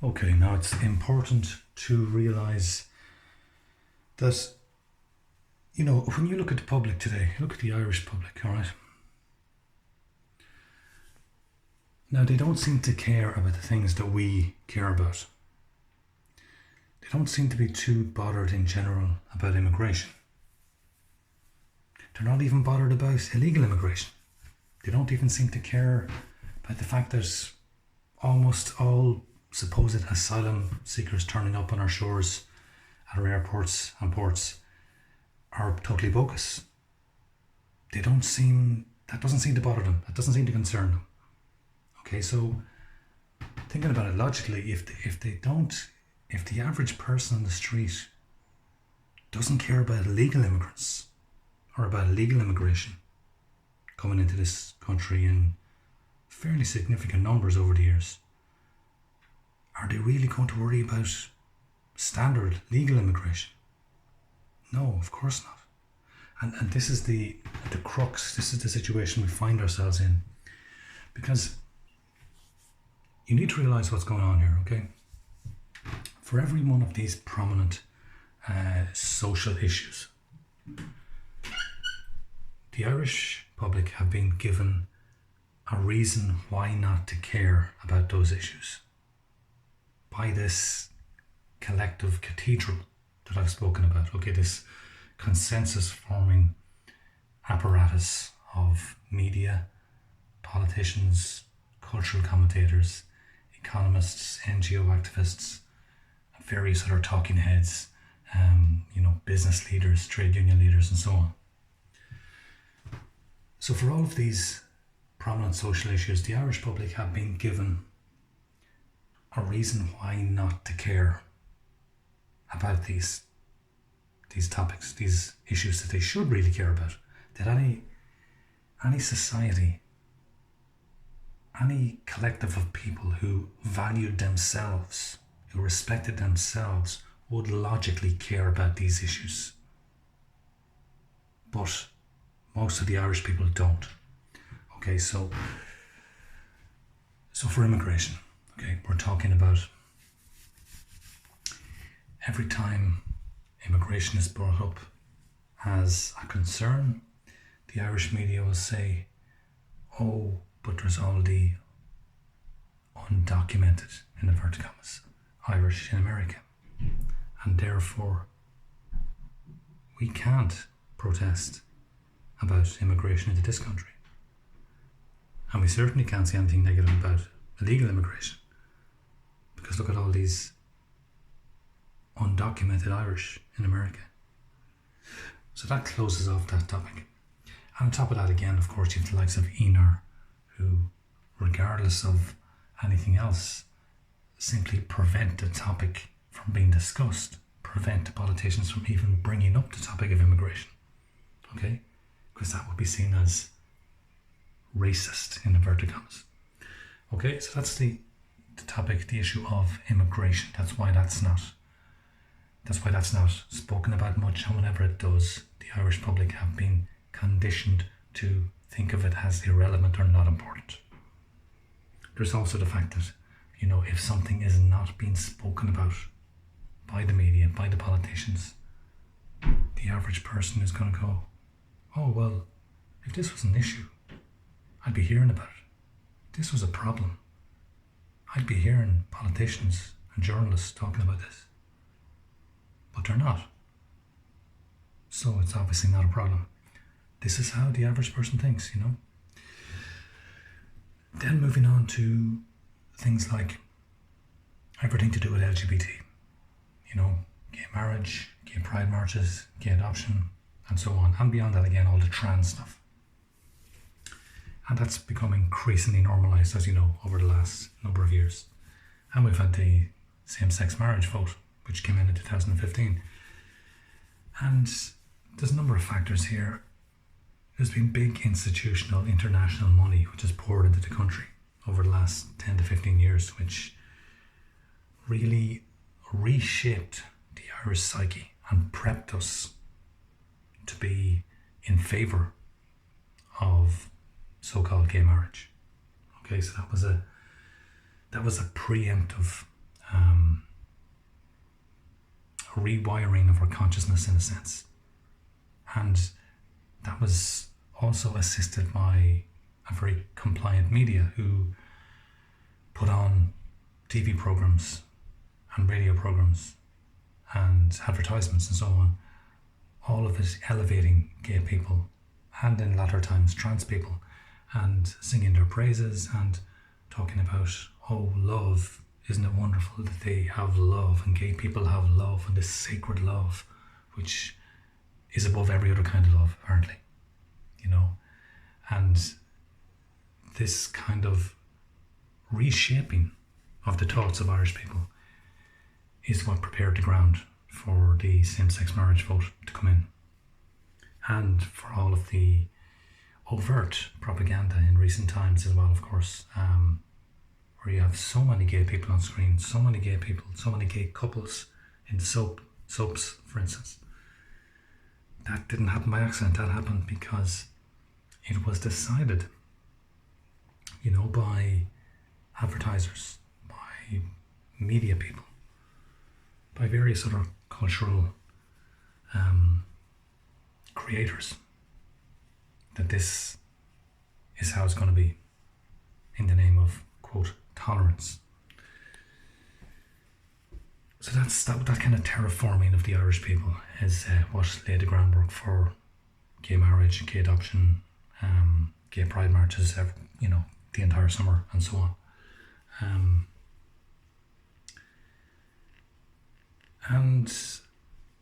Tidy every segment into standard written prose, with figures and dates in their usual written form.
Okay, now it's important to realise that, when you look at the public today, look at the Irish public, all right? Now, they don't seem to care about the things that we care about. They don't seem to be too bothered in general about immigration. They're not even bothered about illegal immigration. They don't even seem to care about the fact that almost all supposed asylum seekers turning up on our shores, at our airports and ports, are totally bogus. That doesn't seem to bother them. That doesn't seem to concern them. Okay, so thinking about it logically, if the average person on the street doesn't care about illegal immigrants or about illegal immigration coming into this country in fairly significant numbers over the years, are they really going to worry about standard legal immigration? No, of course not. And this is the crux, this is the situation we find ourselves in. Because you need to realise what's going on here, okay? For every one of these prominent social issues, the Irish public have been given a reason why not to care about those issues by this collective cathedral that I've spoken about, okay? This consensus forming apparatus of media, politicians, cultural commentators, economists, NGO activists, various other talking heads, business leaders, trade union leaders, and so on. So for all of these prominent social issues, the Irish public have been given a reason why not to care about these topics, these issues that they should really care about. That any society, any collective of people who valued themselves, who respected themselves, would logically care about these issues. But most of the Irish people don't. Okay, so for immigration, okay, we're talking about every time immigration is brought up as a concern, the Irish media will say, oh, but there's all the undocumented, in inverted commas, Irish in America. And therefore, we can't protest about immigration into this country. And we certainly can't say anything negative about illegal immigration. Because look at all these undocumented Irish in America. So that closes off that topic. And on top of that, again, of course, you have the likes of Enar, who, regardless of anything else, simply prevent the topic from being discussed, prevent the politicians from even bringing up the topic of immigration. Okay? Because that would be seen as racist, in inverted commas. Okay, so that's the topic, the issue of immigration. That's why that's not spoken about much, and whenever it does, the Irish public have been conditioned to think of it as irrelevant or not important. There's also the fact that, if something is not being spoken about by the media, by the politicians, the average person is going to go, oh, well, if this was an issue, I'd be hearing about it. If this was a problem, I'd be hearing politicians and journalists talking about this. But they're not. So it's obviously not a problem. This is how the average person thinks, Then moving on to things like everything to do with LGBT. Gay marriage, gay pride marches, gay adoption, and so on. And beyond that, again, all the trans stuff. And that's become increasingly normalised, as you know, over the last number of years. And we've had the same-sex marriage vote, which came in 2015. And there's a number of factors here. There's been big institutional international money which has poured into the country over the last 10 to 15 years, which really reshaped the Irish psyche and prepped us to be in favour of so-called gay marriage. Okay, so that was a preemptive rewiring of our consciousness in a sense. And that was also assisted by a very compliant media who put on TV programs and radio programs and advertisements and so on, all of it elevating gay people and in latter times trans people, and singing their praises and talking about, oh, love, isn't it wonderful that they have love and gay people have love and this sacred love which is above every other kind of love, apparently, you know. And this kind of reshaping of the thoughts of Irish people is what prepared the ground for the same-sex marriage vote to come in, and for all of the overt propaganda in recent times as well, of course, where you have so many gay people on screen, so many gay people, so many gay couples in soaps, for instance. That didn't happen by accident. That happened because it was decided, you know, by advertisers, by media people, by various other cultural creators, that this is how it's going to be, in the name of, quote, tolerance. So that kind of terraforming of the Irish people is what laid the groundwork for gay marriage, gay adoption, gay pride marches, you know, the entire summer and so on. And,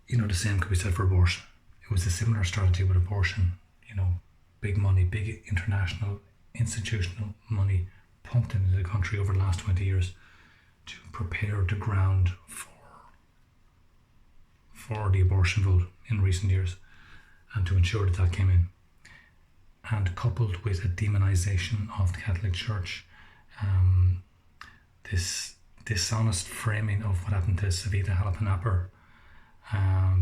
you know, the same could be said for abortion. It was a similar strategy with abortion, you know, big money, big international, institutional money pumped into the country over the last 20 years to prepare the ground for the abortion vote in recent years, and to ensure that that came in. And coupled with a demonization of the Catholic Church, this dishonest framing of what happened to Savita Halappanappar,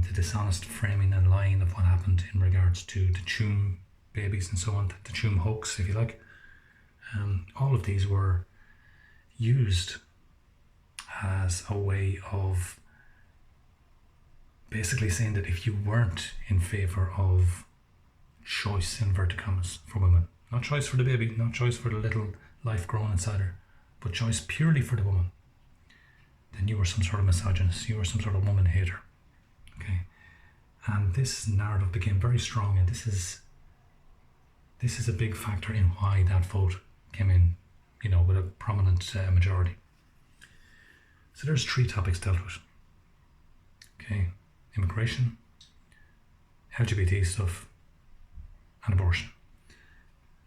the dishonest framing and lying of what happened in regards to the Tuam babies and so on, the Tuam hoax, if you like. All of these were used as a way of basically saying that if you weren't in favour of choice, in inverted commas, for women, not choice for the baby, not choice for the little life growing inside her, but choice purely for the woman, then you were some sort of misogynist, you were some sort of woman hater. Okay, and this narrative became very strong, and this is a big factor in why that vote came in, you know, with a prominent majority. So there's 3 topics dealt with. Okay, immigration, LGBT stuff, and abortion.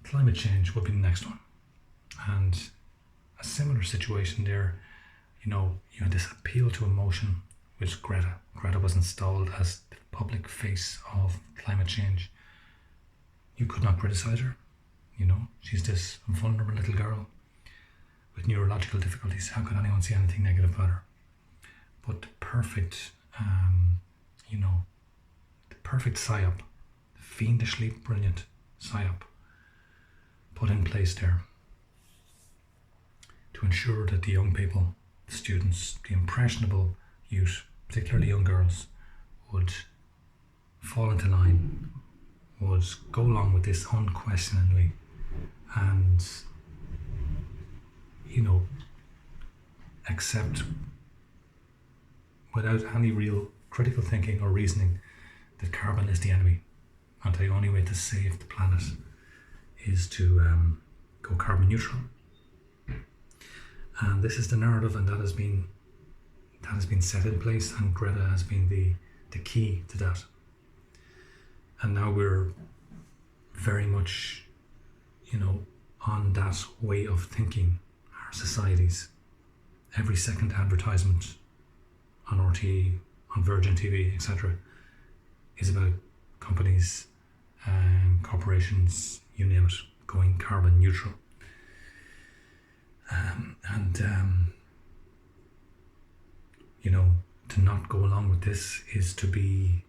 Climate change would be the next one. And a similar situation there, you know, you had this appeal to emotion with Greta. Greta was installed as the public face of climate change. You could not criticize her, you know, she's this vulnerable little girl with neurological difficulties. How could anyone see anything negative about her? But the perfect, you know, the perfect psyop, the fiendishly brilliant psyop put in place there to ensure that the young people, the students, the impressionable youth, particularly young girls, would fall into line, would go along with this unquestioningly, and, you know, accept without any real critical thinking or reasoning that carbon is the enemy, and the only way to save the planet is to go carbon neutral. And this is the narrative, and that has been set in place, and Greta has been the key to that. And now we're very much, you know, on that way of thinking, our societies. Every second advertisement on RTE, on Virgin TV, etc., is about companies and corporations, you name it, going carbon neutral. You know, to not go along with this is to be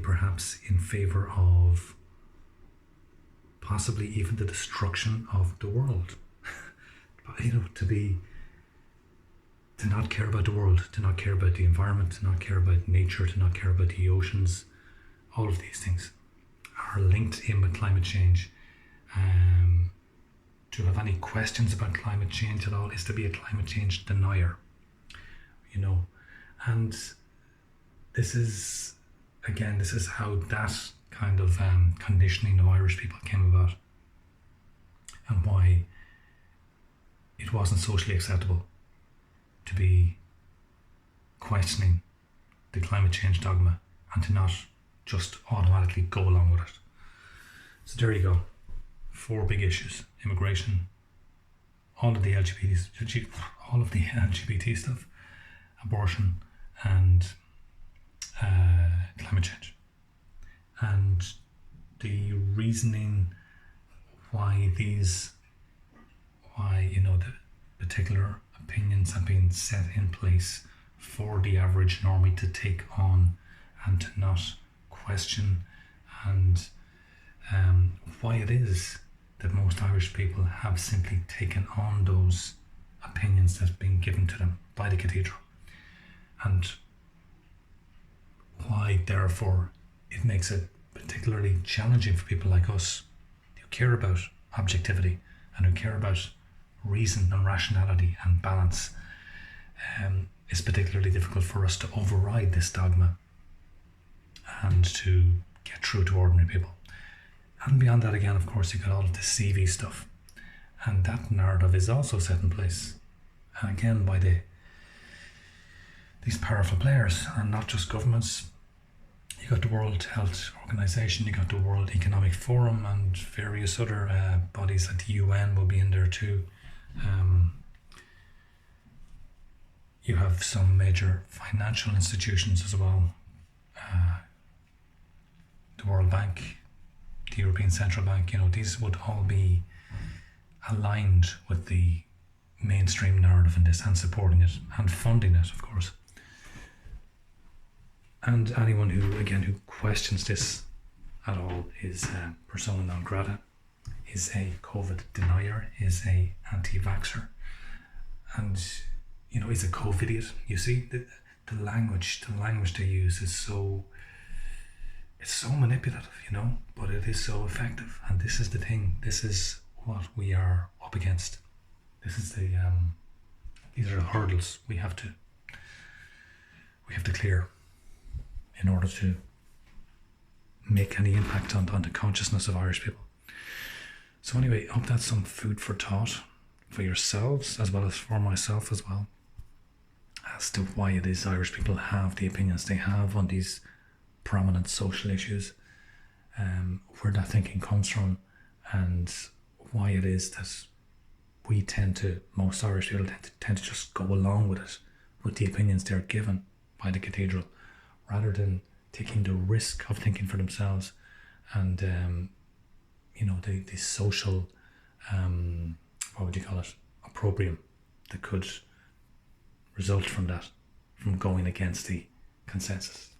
perhaps in favor of possibly even the destruction of the world. You know, to be to not care about the world, to not care about the environment, to not care about nature, to not care about the oceans. All of these things are linked in with climate change. To have any questions about climate change at all is to be a climate change denier, and this is how that kind of conditioning of Irish people came about, and why it wasn't socially acceptable to be questioning the climate change dogma and to not just automatically go along with it. So there you go. 4 big issues: immigration, all of the LGBT stuff, abortion, and climate change. And the reasoning why the particular opinions have been set in place for the average normie to take on and to not question, and why it is that most Irish people have simply taken on those opinions that have been given to them by the cathedral, and why therefore it makes it particularly challenging for people like us who care about objectivity and who care about reason and rationality and balance. It's particularly difficult for us to override this dogma and to get through to ordinary people. And beyond that, again, of course, you got all of the CV stuff, and that narrative is also set in place, and again by these powerful players, and not just governments. You got the World Health Organization, you got the World Economic Forum, and various other bodies like the UN will be in there too. You have some major financial institutions as well, the World Bank, the European Central Bank. These would all be aligned with the mainstream narrative in this and supporting it and funding it, of course. And anyone who questions this at all is persona non grata, is a COVID denier, is a anti-vaxxer, and is a COVID-idiot. You see, the language they use is so manipulative, but it is so effective. And this is the thing. This is what we are up against. This is these are the hurdles we have to clear in order to make any impact on the consciousness of Irish people. So anyway, I hope that's some food for thought for yourselves as well as for myself as well, as to why it is Irish people have the opinions they have on these prominent social issues, where that thinking comes from, and why it is that most Irish people tend to just go along with it, with the opinions they're given by the cathedral, rather than taking the risk of thinking for themselves and the social opprobrium that could result from that, from going against the consensus.